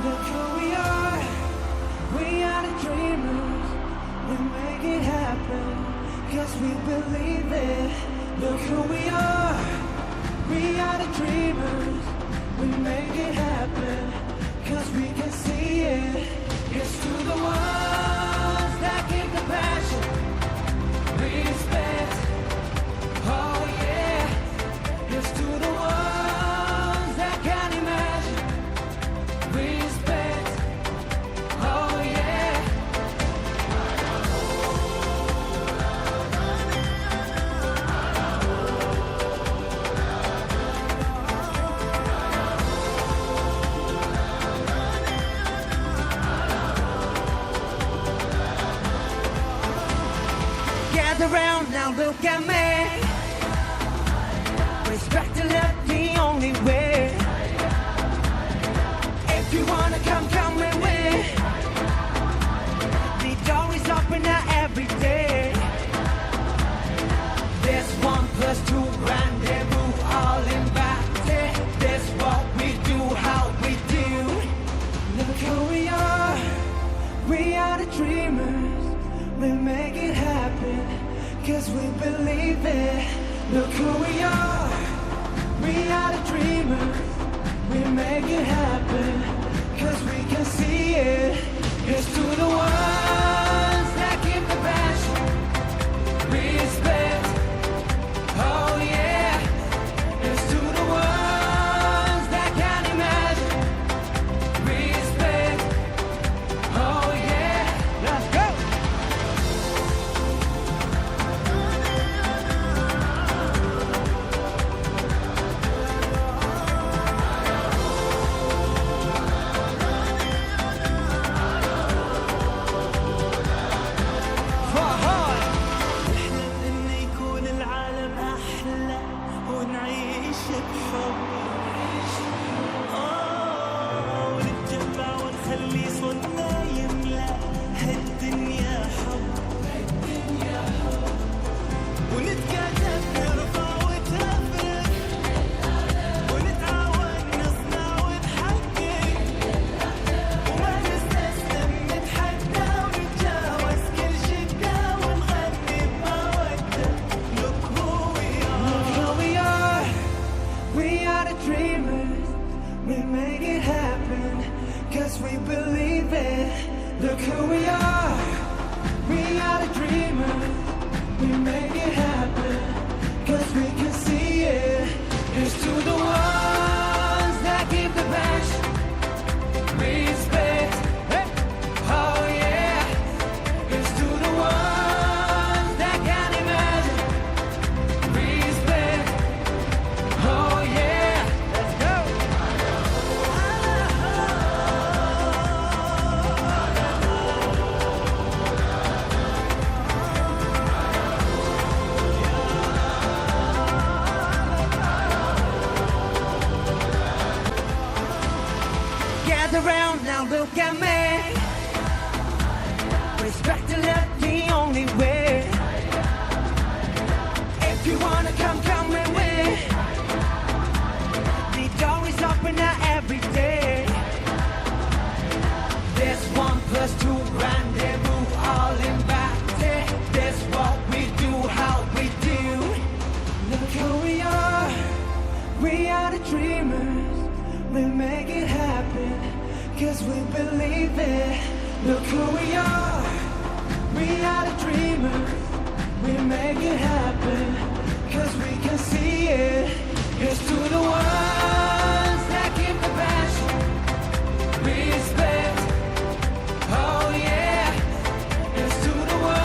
Look who we are the dreamers. We make it happen, cause we believe it. Look who we are the dreamers. We make it happen, cause we can see it. Here's to the ones that give the passion, respect, oh yeah. Here's to the ones that can imagine, respect, oh yeah. Gather round now, look at me. Respect and love the only way. If you wanna come with me. The door is open now every day. There's 1 + 2 rendezvous, all invited. That's what we do, how we do. Look who we are the dreamers. We make it happen, cause we believe it. Look who we are the dreamers. We make it happen, cause we can see it. Here's to the ones that give the passion, respect, oh yeah. Here's to the ones that can imagine, respect, oh yeah. Let's go! We make it happen, cause we believe it. Look who we are the dreamers. We make it happen, cause we can see it. Here's to the ones that give the passion, respect, oh yeah. Here's to the ones that can imagine, respect, oh yeah. Let's go! Gather round now, look at me. Respect and love the only way. If you wanna come with me. The door is open now every day. There's 1 + 2 rendezvous, all invited. That's what we do, how we do. Look who we are the dreamers. We make it happen, cause we believe it. Look who we are the dreamers. We make it happen,